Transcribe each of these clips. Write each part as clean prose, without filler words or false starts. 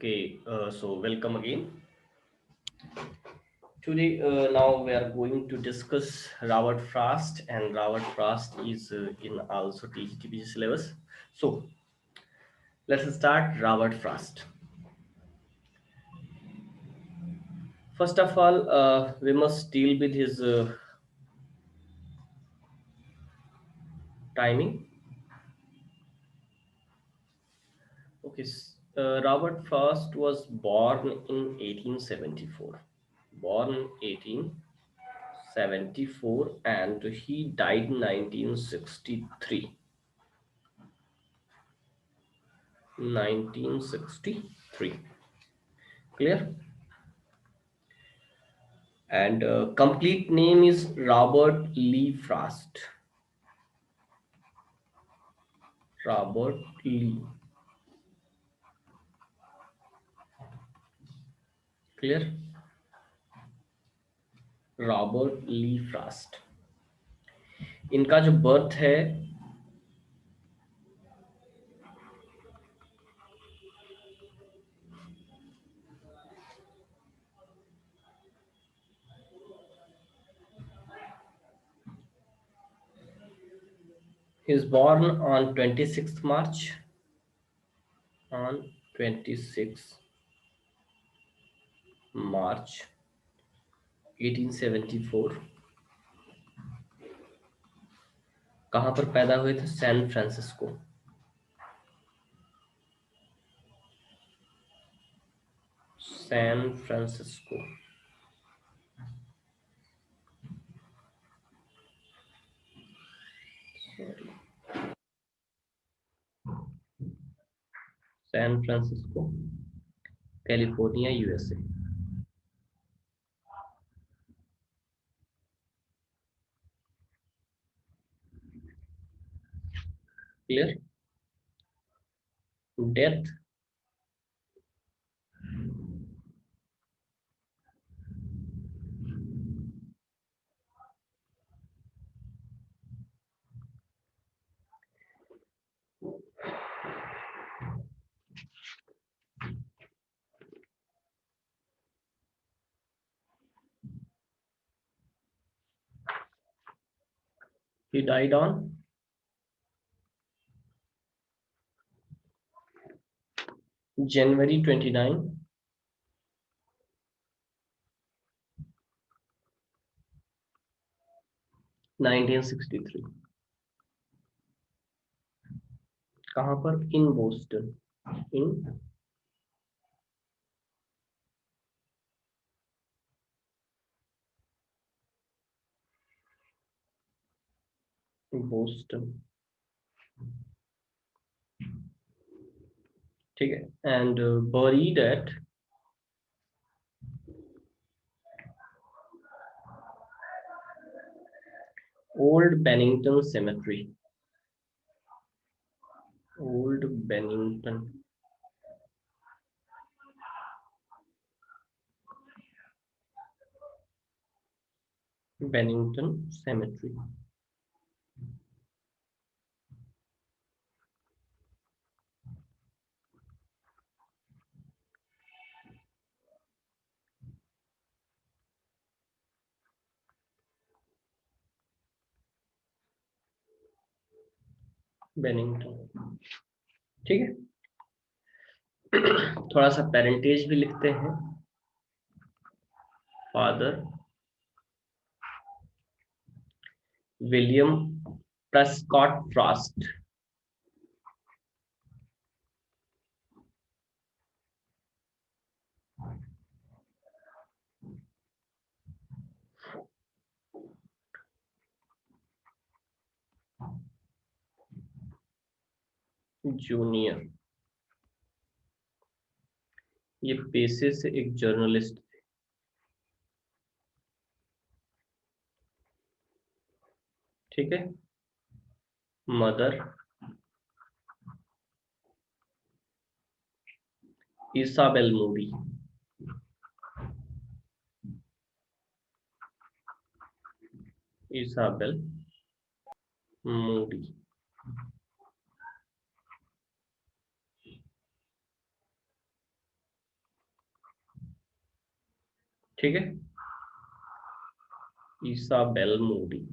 Okay, so welcome again. Today, now we are going to discuss Robert Frost, and Robert Frost is in also TGTP syllabus. So let's start Robert Frost. First of all, we must deal with his timing. Okay, Robert Frost was born in 1874. Born 1874, and he died in 1963. 1963. Clear? And complete name is Robert Lee Frost. Robert Lee. Clear? Robert Lee Frost. इनका जो birth है he is born on 26th March, on 26 March 1874. कहाँ पर पैदा हुए थे? San Francisco. San Francisco. San Francisco, California, USA. Clear? Death he died on January 29, 1963. कहाँ पर? In Boston. In Boston. ठीक है. And buried at Old Bennington cemetery. Old Bennington Bennington cemetery. Bennington. ठीक है. थोड़ा सा पेरेंटेज भी लिखते हैं. Father William Prescott Frost. Junior. ये पेशे से एक जर्नलिस्ट थे. ठीक है. Mother Isabel Moody. Isabel Moody. ठीक है, Isabel Moody.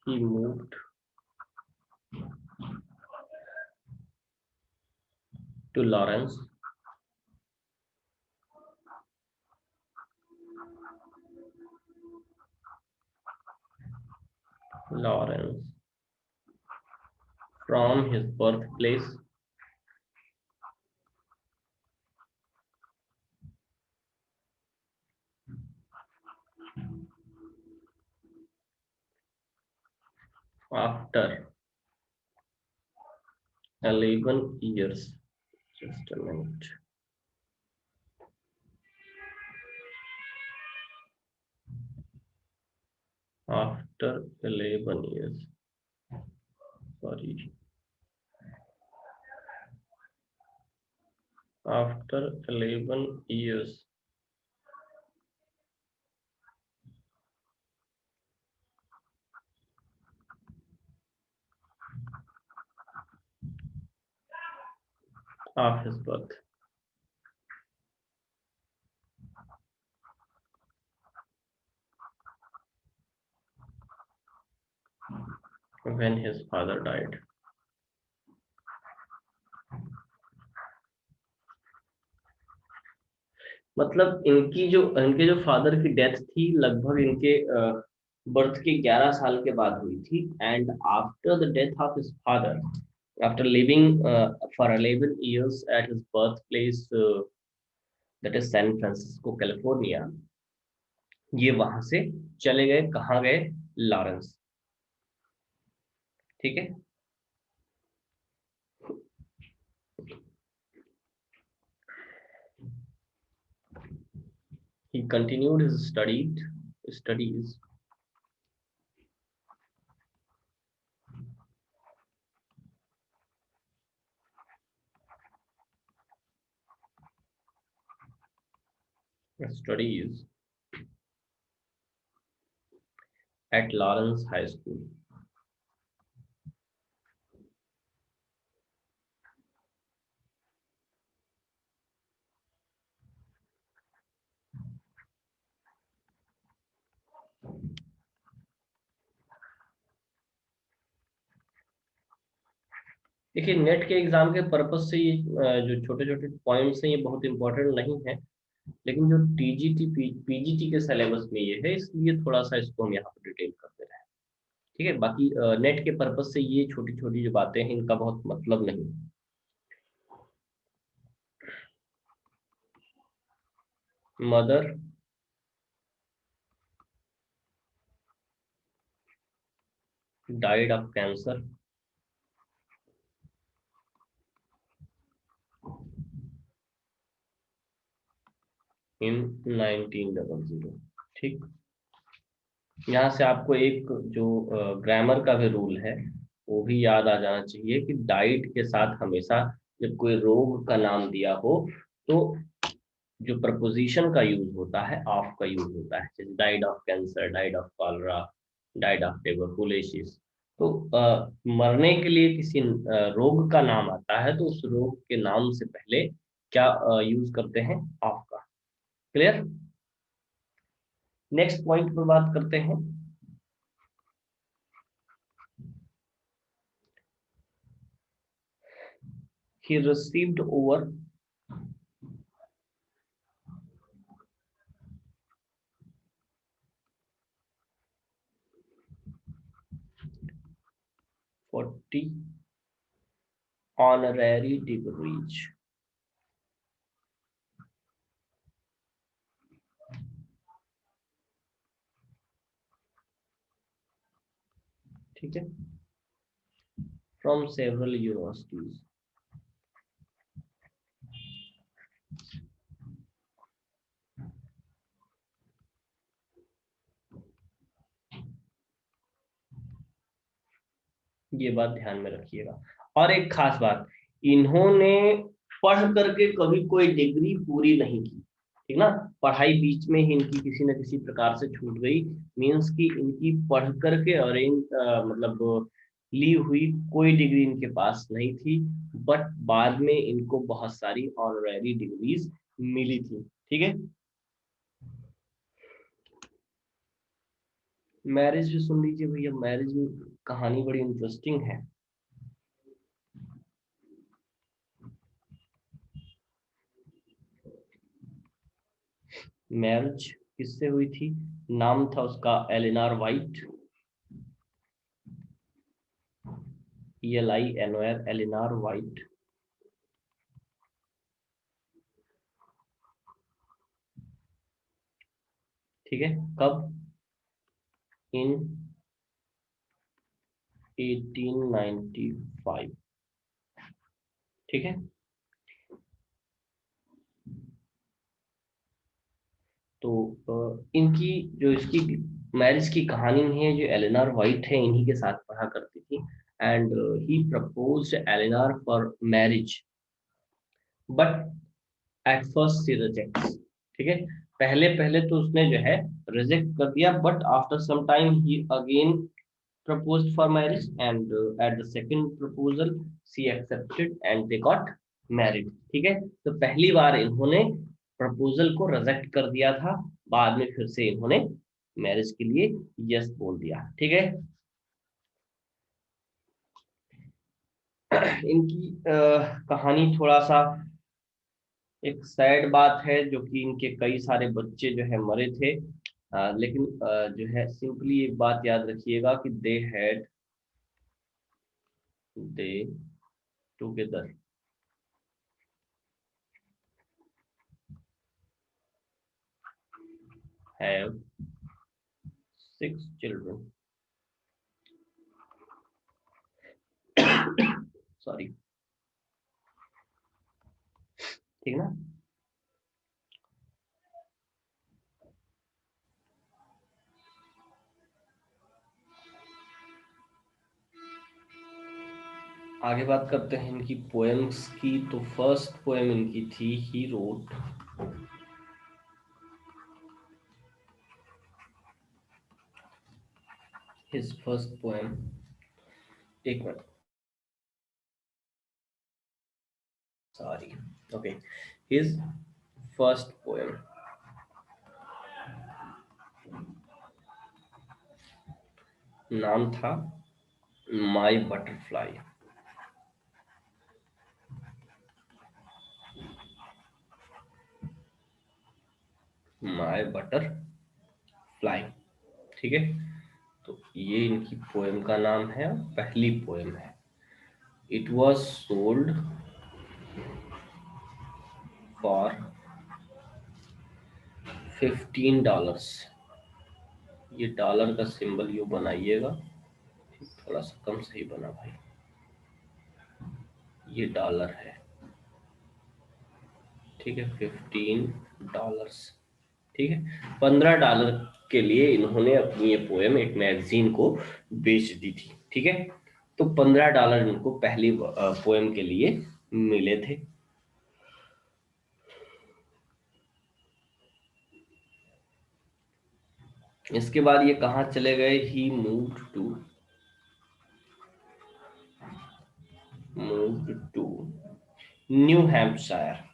He moved to Lawrence from his birthplace after 11 years. Just a minute. After 11 years. Sorry. After 11 years. Of his birth. When his father died. मतलब इनके जो father की death थी लगभग इनके birth के 11 साल के बाद हुई थी, and after the death of his father, after living for 11 years at his birthplace, that is सैन फ्रांसिस्को कैलिफोर्निया, ये वहां से चले गए, कहाँ गए? लॉरेंस। ठीक है, he continued his studies studies at Lawrence High School. देखिए, नेट के एग्जाम के पर्पज से ये जो छोटे छोटे पॉइंट्स हैं ये बहुत इंपॉर्टेंट नहीं है, लेकिन जो टीजीटी पीजीटी के सिलेबस में ये है, इसलिए थोड़ा सा इसको हम यहाँ पर डिटेल करते रहे। ठीक है, बाकी नेट के पर्पज से ये छोटी छोटी जो बातें हैं इनका बहुत मतलब नहीं। Mother died of cancer in 1900। ठीक, यहाँ से आपको एक जो ग्रामर का भी रूल है वो भी याद आ जाना चाहिए कि डाइट के साथ हमेशा जब कोई रोग का नाम दिया हो तो जो प्रपोजिशन का यूज होता है ऑफ का यूज होता है, जैसे died of cancer, died of cholera, died of tuberculosis. तो मरने के लिए किसी रोग का नाम आता है तो उस रोग के नाम से पहले क्या यूज करते हैं? ऑफ का। क्लियर? नेक्स्ट पॉइंट पर बात करते हैं। He received over 40 honorary degrees। ठीक है, फ्रॉम सेवरल यूनिवर्सिटीज। ये बात ध्यान में रखिएगा। और एक खास बात, इन्होंने पढ़ करके कभी कोई डिग्री पूरी नहीं की। ठीक ना। पढ़ाई बीच में ही इनकी किसी न किसी प्रकार से छूट गई, मीन्स कि इनकी पढ़ करके अरेंज मतलब ली हुई कोई डिग्री इनके पास नहीं थी, बट बाद में इनको बहुत सारी ऑनरेरी डिग्रीज मिली थी। ठीक है, मैरिज भी सुन लीजिए भैया, मैरिज में कहानी बड़ी इंटरेस्टिंग है। मैरिज किससे हुई थी? नाम था उसका एलिनार वाइट, ELINOR, एलिनार वाइट। ठीक है, कब? इन 1895। ठीक है, तो इनकी जो इसकी मैरिज की कहानी है, जो एलिनार वाइट है इन्हीं के साथ पढ़ा करती थी, and he proposed Elinor for marriage, but at first she rejects. ठीक है, पहले पहले तो उसने जो है रिजेक्ट कर दिया, but after some time he again proposed for marriage, and at the second proposal she accepted and they got married। ठीक है, तो पहली बार इन्होंने प्रपोजल को रिजेक्ट कर दिया था, बाद में फिर से इन्होंने मैरिज के लिए यस बोल दिया। ठीक है, इनकी कहानी थोड़ा सा एक सैड बात है, जो कि इनके कई सारे बच्चे जो है मरे थे, लेकिन जो है सिंपली एक बात याद रखिएगा कि दे टुगेदर हैव 6 children। सॉरी, ठीक ना। आगे बात करते हैं इनकी पोएम्स की। तो फर्स्ट पोएम इनकी थी he wrote, his first poem, एक minute, sorry, okay, his first poem नाम था माय बटरफ्लाई। माय बटरफ्लाई, ठीक है, तो ये इनकी पोएम का नाम है, पहली पोएम है। It was sold for $15। ये डॉलर का सिंबल यू बनाइएगा, थोड़ा सा कम सही बना भाई, ये डॉलर है। ठीक है, $15। ठीक है, $15 के लिए इन्होंने अपनी ये पोएम एक मैगजीन को बेच दी थी। ठीक है, तो $15 इनको पहली पोएम के लिए मिले थे। इसके बाद ये कहाँ चले गए? ही मूव्ड टू न्यू हैम्पशायर।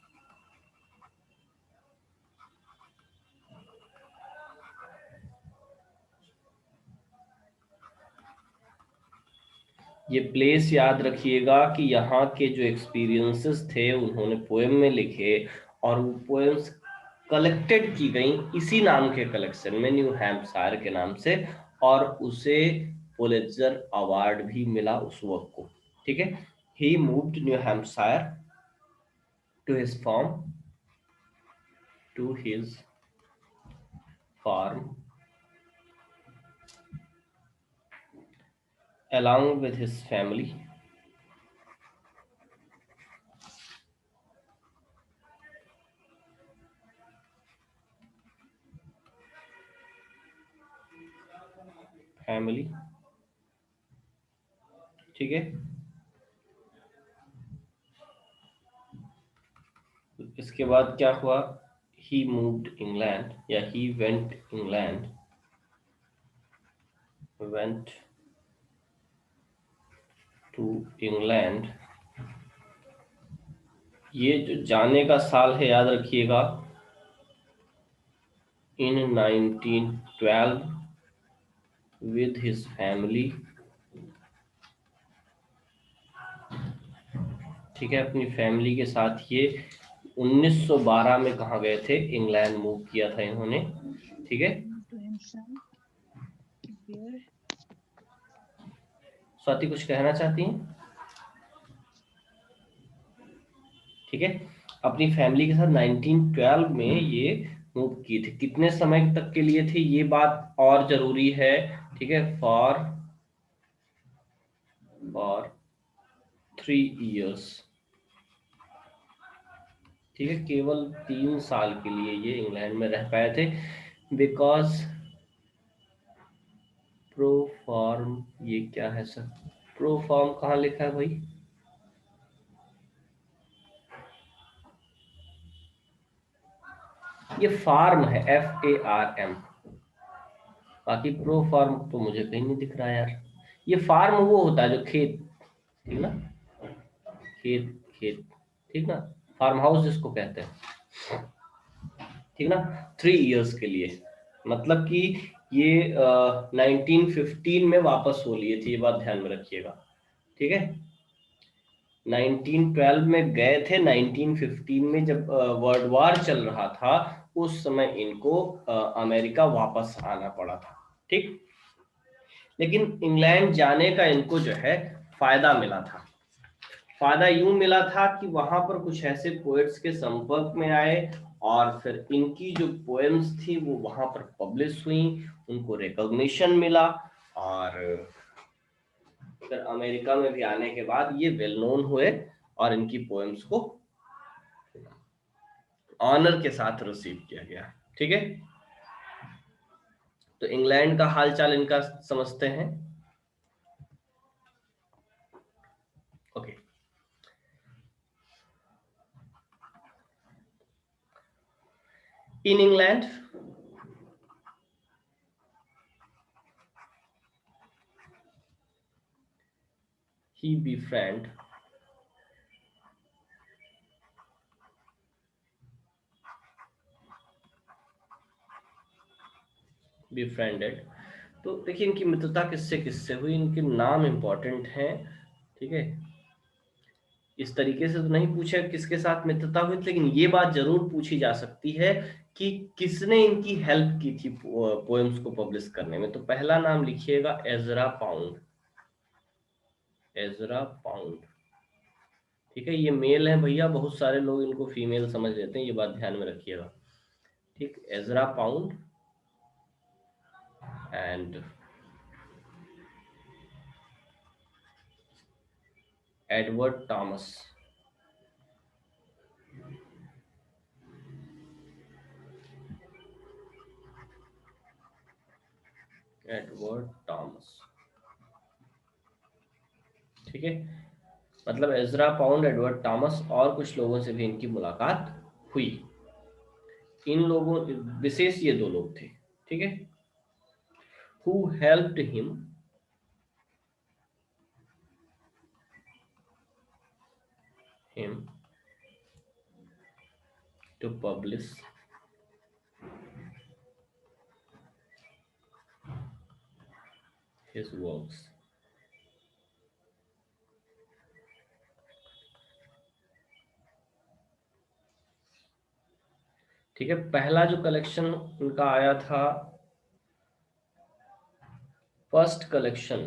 ये प्लेस याद रखिएगा कि यहाँ के जो एक्सपीरियंसेस थे उन्होंने पोएम में लिखे, और वो पोएम्स कलेक्टेड की गई इसी नाम के कलेक्शन में, न्यू हैम्पशायर के नाम से, और उसे पुलित्जर अवार्ड भी मिला उस वक्त को। ठीक है, he moved New Hampshire to his farm, to his farm along with his family, family. ठीक है, इसके बाद क्या हुआ? he moved England या he went to England। ये जो जाने का साल है याद रखिएगा, in 1912 with his family। ठीक है, अपनी फैमिली के साथ ये 1912 में कहाँ गए थे, इंग्लैंड मूव किया था इन्होंने। ठीक है, स्वाति कुछ कहना चाहती हैं? ठीक है, अपनी फैमिली के साथ 1912 में ये मूव की थी। कितने समय तक के लिए थे ये बात और जरूरी है। ठीक है, फॉर 3 years। ठीक है, केवल 3 साल के लिए ये इंग्लैंड में रह पाए थे। बिकॉज प्रोफॉर्म, ये क्या है सर, प्रोफॉर्म कहाँ लिखा है भाई? ये फार्म है, FARM। बाकी प्रो फार्म तो मुझे कहीं नहीं दिख रहा यार। ये फार्म वो होता है जो खेत, ठीक ना, खेत खेत, ठीक ना, फार्म हाउस जिसको कहते हैं, ठीक ना। 3 इयर्स के लिए, मतलब कि ये 1915 में वापस हो लिए थे, ये बात ध्यान में रखिएगा। ठीक है, 1912 में गए थे, 1915 में जब वर्ल्ड वार चल रहा था उस समय इनको अमेरिका वापस आना पड़ा था। ठीक, लेकिन इंग्लैंड जाने का इनको जो है फायदा मिला था। फायदा यूं मिला था कि वहां पर कुछ ऐसे पोएट्स के संपर्क में आए और फिर इनकी जो पोएम्स थी वो वहां पर पब्लिश हुई, उनको रिकॉग्निशन मिला और फिर अमेरिका में भी आने के बाद ये वेल नोन हुए और इनकी पोएम्स को ऑनर के साथ रिसीव किया गया। ठीक है, तो इंग्लैंड का हालचाल इनका समझते हैं। Okay, in England he befriended। तो देखिए इनकी मित्रता किससे किससे हुई, इनके नाम इंपॉर्टेंट हैं। ठीक है, इस तरीके से तो नहीं पूछा किसके साथ मित्रता हुई, लेकिन ये बात जरूर पूछी जा सकती है कि किसने इनकी हेल्प की थी पोएम्स को पब्लिश करने में। तो पहला नाम लिखिएगा एजरा पाउंड। एजरा पाउंड, ठीक है, ये मेल है भैया, बहुत सारे लोग इनको फीमेल समझ लेते हैं, ये बात ध्यान में रखिएगा। ठीक, Ezra pound and Edward Thomas. Edward Thomas, ठीक है, मतलब एजरा पाउंड, एडवर्ड थॉमस और कुछ लोगों से भी इनकी मुलाकात हुई। इन लोगों, विशेष ये 2 लोग थे। ठीक है, who helped him to publish his works। ठीक है, पहला जो कलेक्शन उनका आया था, फर्स्ट कलेक्शन,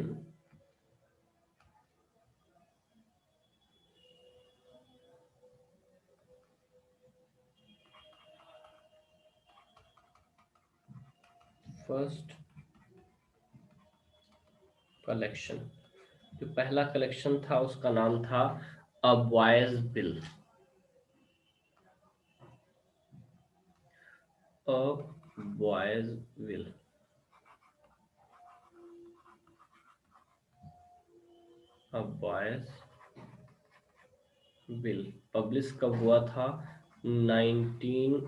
फर्स्ट कलेक्शन, जो पहला कलेक्शन था उसका नाम था a boy's will. A boy's will, a boy's will publish कब हुआ था, 19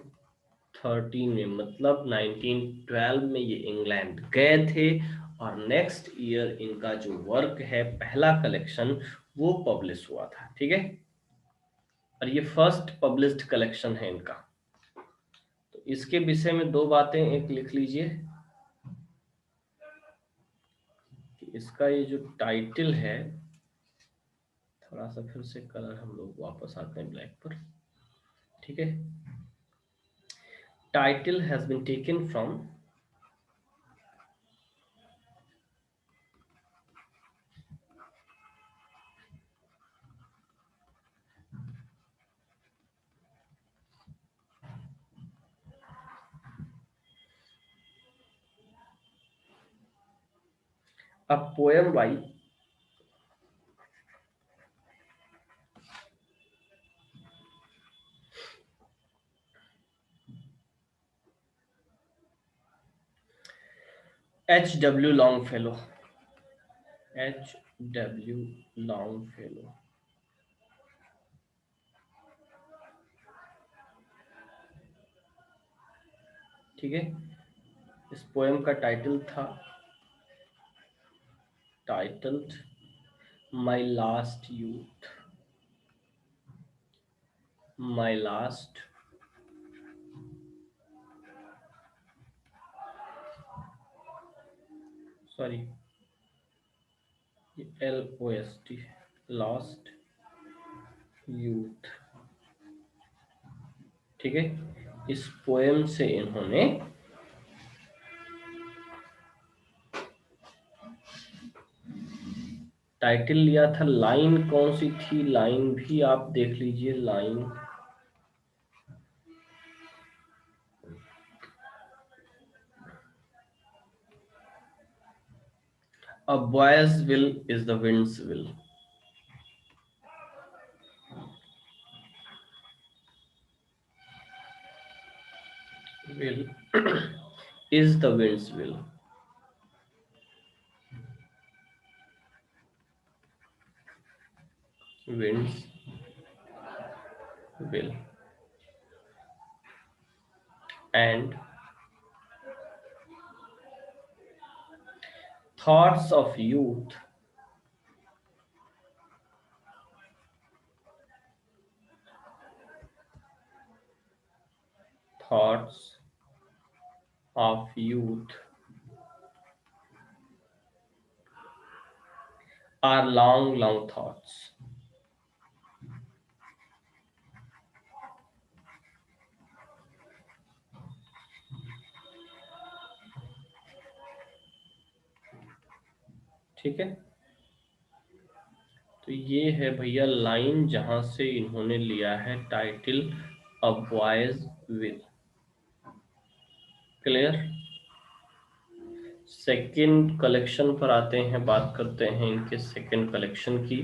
13 में, मतलब 1912 में ये इंग्लैंड गए थे और नेक्स्ट ईयर इनका जो वर्क है पहला कलेक्शन वो पब्लिश हुआ था। ठीक है, और ये फर्स्ट पब्लिश्ड कलेक्शन है इनका। तो इसके विषय में दो बातें, एक लिख लीजिए कि इसका ये जो टाइटल है, थोड़ा सा फिर से कलर हम लोग वापस आते हैं ब्लैक पर। ठीक है, title has been taken from a poem by H.W. Longfellow। H.W. Longfellow। ठीक है, इस पोएम का टाइटल था, titled my last youth, my last sorry LOST, last youth. ठीक है, इस पोएम से इन्होंने टाइटल लिया था। लाइन कौन सी थी, लाइन भी आप देख लीजिए, line A boy's will is the wind's will। Will is the wind's will। Wind's will। And thoughts of youth thoughts of youth are long long thoughts। ठीक है, तो ये है भैया लाइन जहां से इन्होंने लिया है title a boy's will. Clear. Second collection पर आते हैं, बात करते हैं इनके सेकंड कलेक्शन की।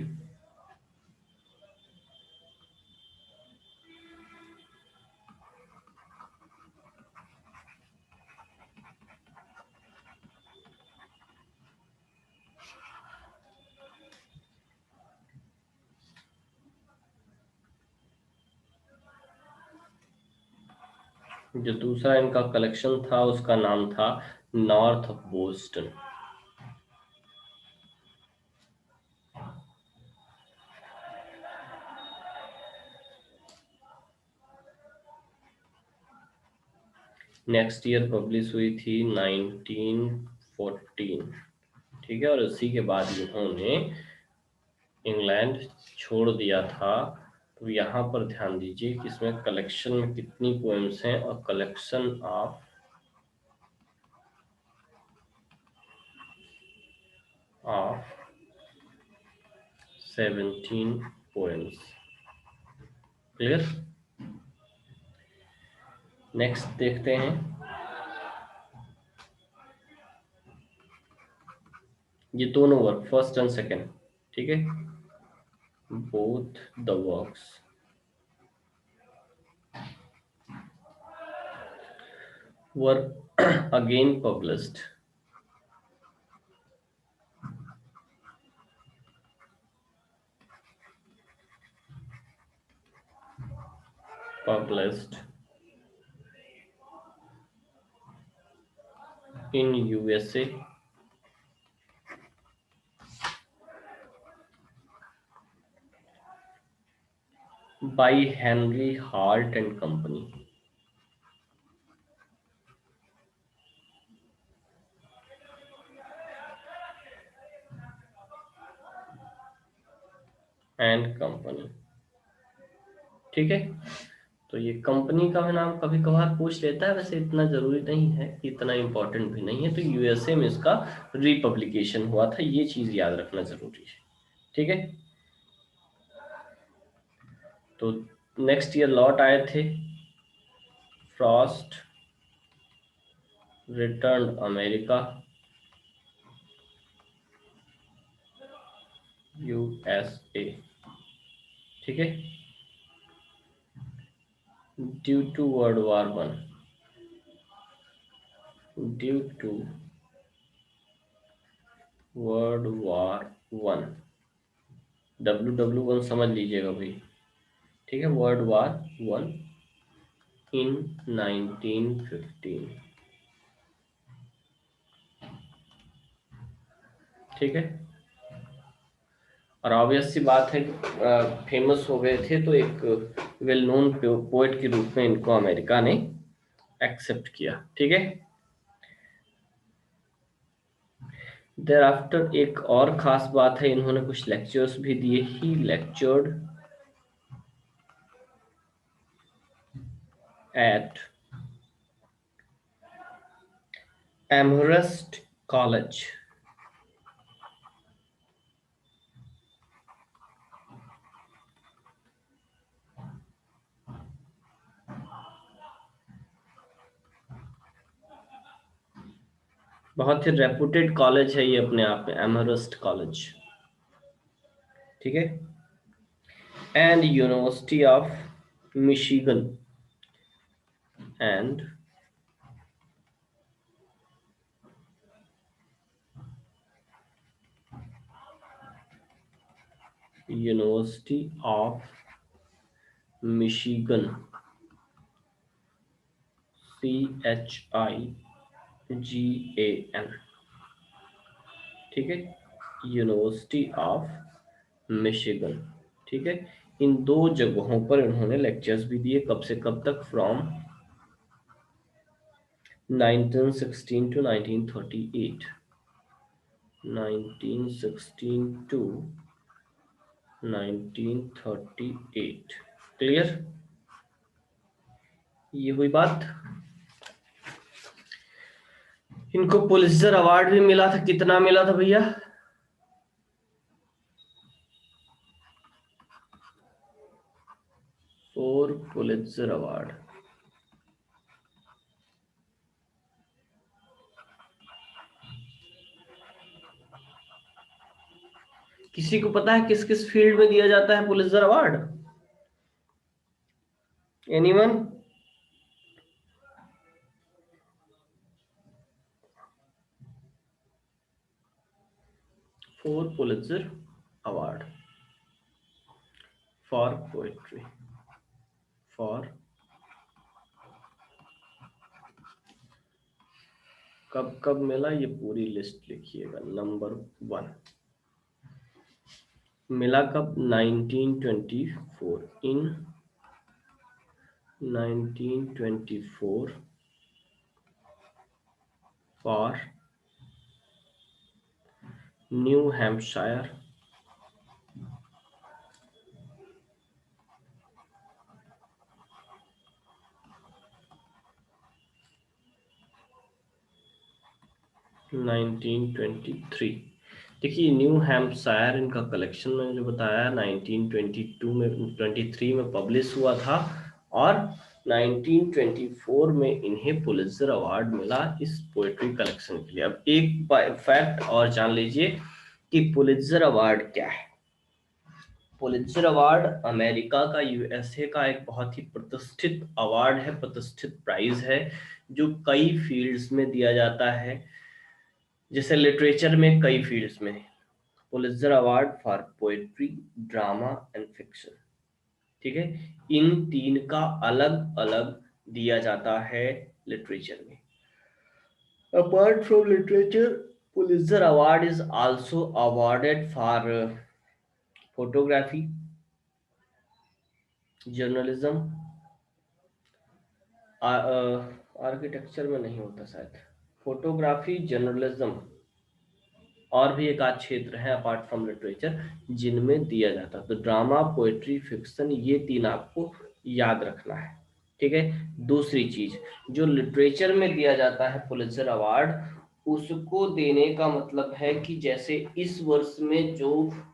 जो दूसरा इनका कलेक्शन था उसका नाम था north of Boston. Next year publish हुई थी 1914। ठीक है, और उसी के बाद इन्होंने इंग्लैंड छोड़ दिया था। तो यहाँ पर ध्यान दीजिए कि इसमें कलेक्शन में कितनी पोएम्स हैं, और collection of 17 poems. Clear. Next देखते हैं, ये दोनों वर्क फर्स्ट एंड सेकंड। ठीक है, both the works were again published published in USA by Henry Hart and Company. And company, ठीक है। तो ये कंपनी का नाम कभी कभार पूछ लेता है, वैसे इतना जरूरी नहीं है, इतना इम्पोर्टेंट भी नहीं है। तो यूएसए में इसका रिपब्लिकेशन हुआ था, ये चीज याद रखना जरूरी है, ठीक है। तो नेक्स्ट ईयर लौट आए थे, फ्रॉस्ट रिटर्न अमेरिका, यूएसए, ठीक है, due to world war one, due to world war one, WW1 समझ लीजिएगा भाई, ठीक है, वर्ल्ड वॉर वन इन 1915, ठीक है। और ऑब्वियस सी बात है, फेमस हो गए थे तो एक वेल नोन पोएट के रूप में इनको अमेरिका ने एक्सेप्ट किया, ठीक है। देयर आफ्टर एक और खास बात है, इन्होंने कुछ लेक्चर्स भी दिए, ही लेक्चर्ड एट एमहर्स्ट कॉलेज, बहुत ही रेपुटेड कॉलेज है ये अपने आप में, एमहर्स्ट कॉलेज, ठीक है। And university of Michigan and university of Michigan, CHIGAN, ठीक है, यूनिवर्सिटी ऑफ मिशिगन, ठीक है। इन दो जगहों पर इन्होंने लेक्चर्स भी दिए, कब से कब तक, फ्रॉम 1916 टू 1938, 1916 टू 1938, क्लियर, ये हुई बात। इनको पुलित्जर अवार्ड भी मिला था, कितना मिला था भैया, 4 पुलित्जर अवार्ड। किसी को पता है किस किस फील्ड में दिया जाता है Pulitzer award, anyone? Four Pulitzer award for poetry, for, कब कब मिला ये पूरी लिस्ट लिखिएगा। नंबर 1 मिला कब, 1924, इन 1924 फॉर न्यू हैम्पशायर, नाइनटीन 23। देखिए न्यू हैम्पशायर इनका कलेक्शन मैंने जो बताया 1922 में, 23 में पब्लिश हुआ था, और 1924 में इन्हें पुलित्जर अवार्ड मिला इस पोएट्री कलेक्शन के लिए। अब एक फैक्ट और जान लीजिए कि पुलित्जर अवार्ड क्या है। पुलित्जर अवार्ड अमेरिका का, यूएसए का एक बहुत ही प्रतिष्ठित अवार्ड है, प्रतिष्ठित प्राइज है, जो कई फील्ड्स में दिया जाता है। जैसे लिटरेचर में कई फील्ड्स में, Pulitzer award for poetry, drama and fiction, ठीक है, इन तीन का अलग अलग दिया जाता है लिटरेचर में। Apart from literature, Pulitzer Award is also awarded for photography, journalism, architecture में नहीं होता शायद, फोटोग्राफी, जर्नलिज्म और भी एक आध क्षेत्र है अपार्ट फ्रॉम लिटरेचर जिनमें दिया जाता है। तो ड्रामा, पोएट्री, फिक्शन, ये तीन आपको याद रखना है। ठीक है। दूसरी चीज, जो लिटरेचर में दिया जाता है पुलित्जर अवार्ड, उसको देने का मतलब है कि जैसे इस वर्ष में जो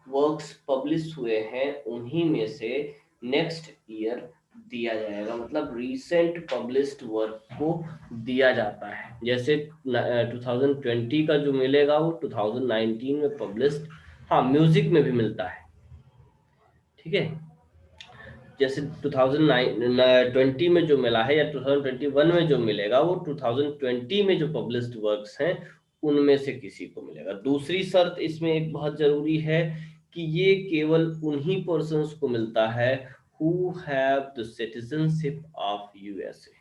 वर्क्स पब्लिश हुए हैं उन्हीं में से नेक्स्ट ईयर दिया जाएगा, मतलब रीसेंट पब्लिश्ड वर्क को दिया जाता है। जैसे 2020 का जो मिलेगा वो 2019 में पब्लिश्ड, हाँ म्यूजिक में भी मिलता है। ठीक है। जैसे 2020 में जो मिला है या 2021 में जो मिलेगा वो 2020 में जो पब्लिश्ड वर्क्स हैं उनमें से किसी को मिलेगा। दूसरी शर्त इसमें एक बहुत जरूरी है कि ये केवल उन्हीं पर्सन्स को मिलता है who have the citizenship of USA.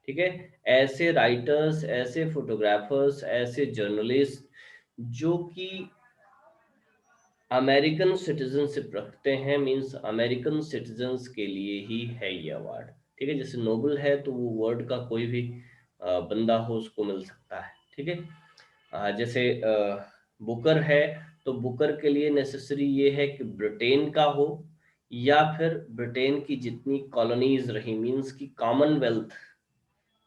ठीक है। ऐसे राइटर्स, ऐसे फोटोग्राफर्स, ऐसे जर्नलिस्ट जो कि अमेरिकन सिटीजनशिप रखते हैं, मींस अमेरिकन सिटीजन्स के लिए ही है ये अवार्ड। ठीक है। जैसे नोबल है तो वो वर्ल्ड का कोई भी बंदा हो उसको मिल सकता है। ठीक है। जैसे बुकर है तो बुकर के लिए नेसेसरी ये है कि ब्रिटेन का हो या फिर ब्रिटेन की जितनी कॉलोनीज रही, मींस की कॉमनवेल्थ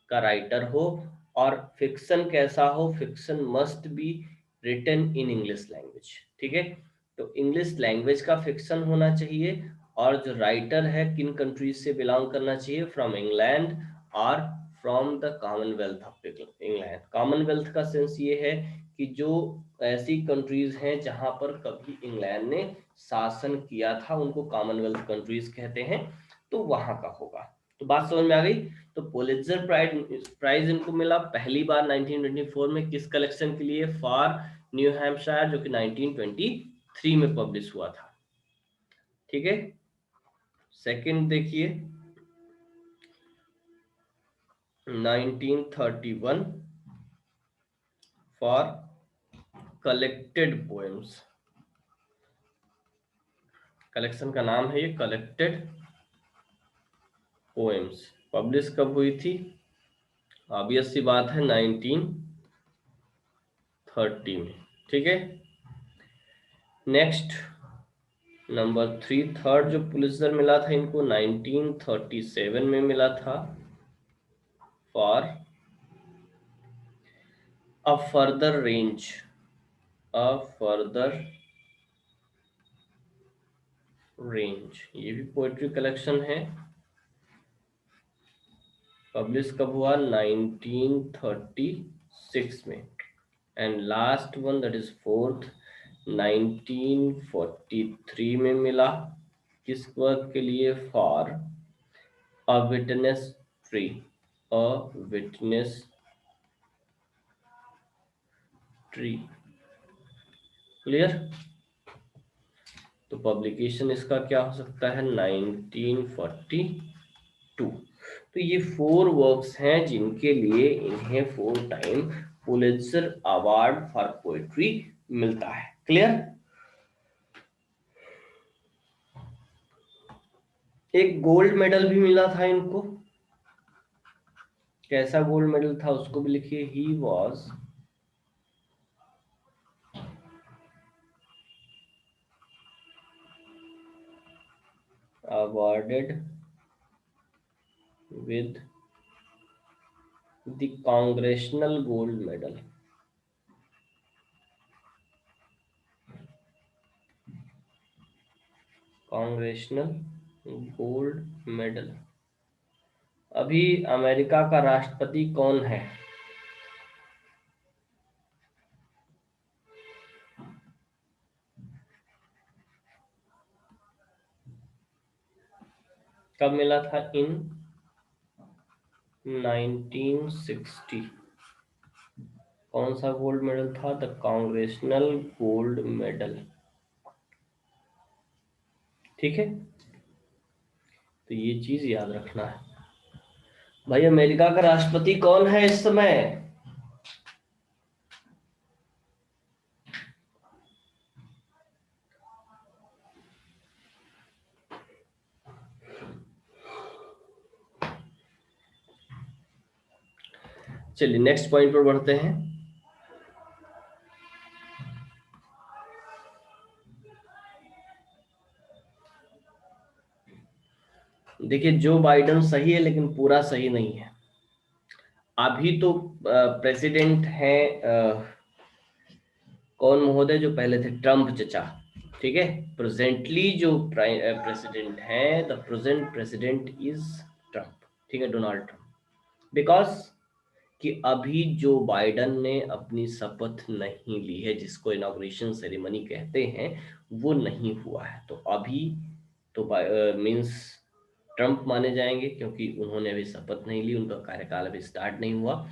का राइटर हो। और फिक्शन कैसा हो, fiction must be written in English language. ठीक है। तो इंग्लिश लैंग्वेज का फिक्शन होना चाहिए। और जो राइटर है किन कंट्रीज से बिलोंग करना चाहिए, फ्रॉम इंग्लैंड और from the Commonwealth of England. Commonwealth का सेंस ये है कि जो ऐसी कंट्रीज हैं जहां पर कभी इंग्लैंड ने शासन किया था उनको कॉमनवेल्थ कंट्रीज कहते हैं, तो वहां का होगा। तो बात समझ में आ गई। तो पुलित्जर प्राइज इनको मिला पहली बार 1924 में, किस कलेक्शन के लिए, फॉर न्यू हैम्पशायर, जो कि 1923 में पब्लिश हुआ था। ठीक है। सेकंड देखिए 1931 फॉर कलेक्टेड पोएम्स। कलेक्शन का नाम है ये कलेक्टेड पोएम्स। पब्लिश कब हुई थी, ऑब्वियस सी बात है 1930 में। ठीक है। नेक्स्ट नंबर 3, थर्ड जो पुलित्जर मिला था इनको 1937 में मिला था, for a further range, a further range. ये भी पोएट्री कलेक्शन है। पब्लिश कब हुआ, 1936 में। And last one that is fourth, 1943 में मिला। किस वर्क के लिए, for a witness tree, a witness tree. Clear. तो पब्लिकेशन इसका क्या हो सकता है, 1942। तो ये 4 वर्क्स हैं जिनके लिए इन्हें 4 time Pulitzer award for poetry मिलता है। क्लियर। एक गोल्ड मेडल भी मिला था इनको। कैसा गोल्ड मेडल था उसको भी लिखिए, he was awarded with the Congressional Gold Medal. Congressional gold medal. अभी अमेरिका का राष्ट्रपति कौन है, कब मिला था, इन 1960। कौन सा गोल्ड मेडल था, द कांग्रेशनल गोल्ड मेडल। ठीक है। तो ये चीज याद रखना है। भाई अमेरिका का राष्ट्रपति कौन है इस समय, चलिए नेक्स्ट पॉइंट पर बढ़ते हैं। देखिए जो बाइडेन सही है लेकिन पूरा सही नहीं है। अभी तो प्रेसिडेंट है कौन महोदय, जो पहले थे ट्रम्प चचा, ठीक है। प्रेजेंटली जो प्रेसिडेंट है, the present president is Trump, ठीक है, डोनाल्ड ट्रम्प। बिकॉज कि अभी जो बाइडन ने अपनी शपथ नहीं ली है, जिसको इनॉग्रेशन सेरेमनी कहते हैं, वो नहीं हुआ है। तो अभी तो मीन्स ट्रम्प माने जाएंगे, क्योंकि उन्होंने अभी शपथ नहीं ली, उनका कार्यकाल अभी स्टार्ट नहीं हुआ।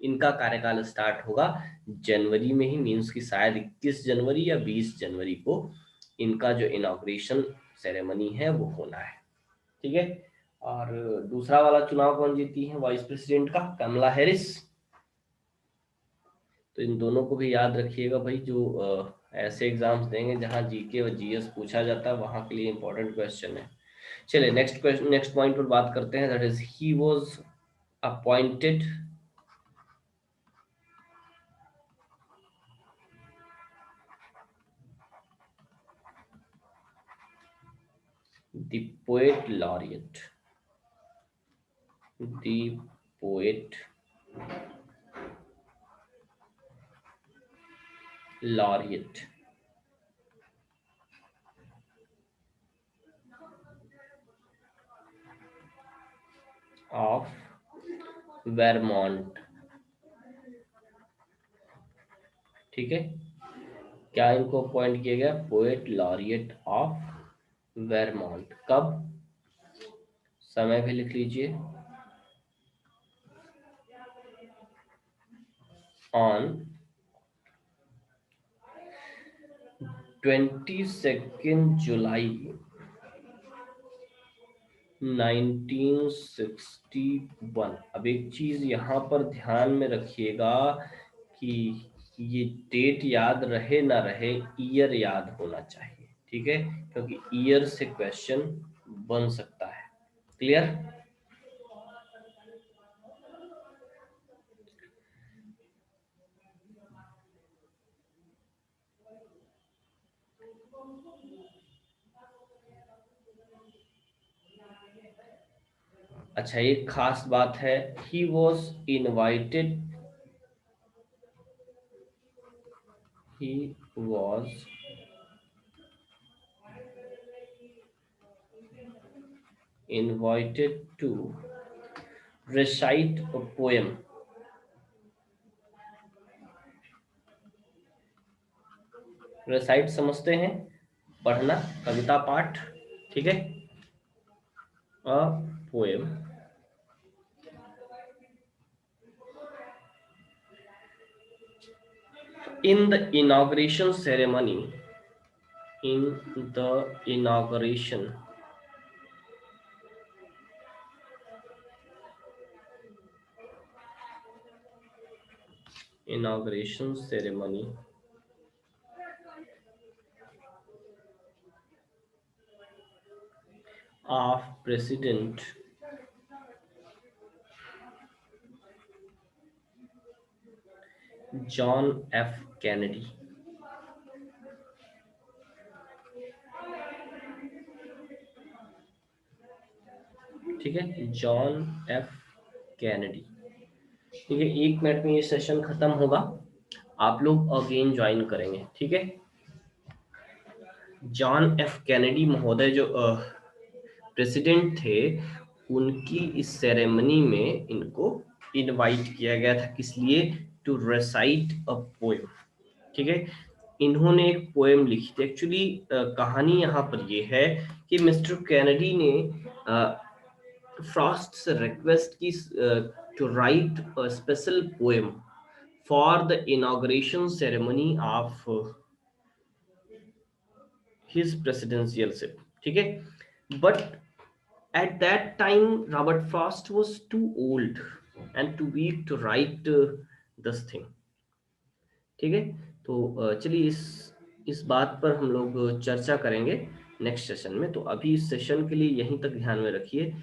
इनका कार्यकाल स्टार्ट होगा जनवरी में ही, मीन्स कि शायद 21 जनवरी या 20 जनवरी को इनका जो इनॉग्रेशन सेरेमनी है वो होना है, ठीक है। और दूसरा वाला चुनाव कौन जीती है वाइस प्रेसिडेंट का, कमला हैरिस। तो इन दोनों को भी याद रखिएगा भाई, जो ऐसे एग्जाम्स देंगे जहां जीके और जीएस पूछा जाता है, वहां के लिए इंपॉर्टेंट क्वेश्चन है। चलिए नेक्स्ट क्वेश्चन, नेक्स्ट पॉइंट पर बात करते हैं, that is he was appointed the poet laureate, the poet laureate of Vermont, ठीक है। क्या इनको अपॉइंट किया गया, पोएट लॉरिएट ऑफ वेरमॉन्ट, कब, समय भी लिख लीजिए, ऑन 22 जुलाई 1961। अब एक चीज यहाँ पर ध्यान में रखिएगा कि ये डेट याद रहे ना रहे, ईयर याद होना चाहिए, ठीक है, क्योंकि ईयर से क्वेश्चन बन सकता है। क्लियर? अच्छा, एक खास बात है, he was invited, he was invited to recite a poem, recite समझते हैं, पढ़ना, कविता पाठ, ठीक है, a poem in the inauguration ceremony, in the inauguration ceremony of President John F. Kennedy, ठीक है, जॉन एफ कैनेडी। ठीक है, 1 मिनट में ये सेशन खत्म होगा, आप लोग अगेन ज्वाइन करेंगे, ठीक है। जॉन एफ कैनेडी महोदय जो प्रेसिडेंट थे, उनकी इस सेरेमनी में इनको इनवाइट किया गया था, किस लिए, टू रेसाइट अ पोएम, ठीक है। इन्होंने एक पोएम लिखी थी। एक्चुअली कहानी यहाँ पर ये है कि मिस्टर कैनेडी ने फ्रॉस्ट से रिक्वेस्ट की to write a special poem for the inauguration ceremony of his presidentialship, ठीक है। But at that time Robert Frost was too old and too weak to write this thing, ठीक है। तो चलिए इस बात पर हम लोग चर्चा करेंगे नेक्स्ट सेशन में। तो अभी इस सेशन के लिए यहीं तक ध्यान में रखिए।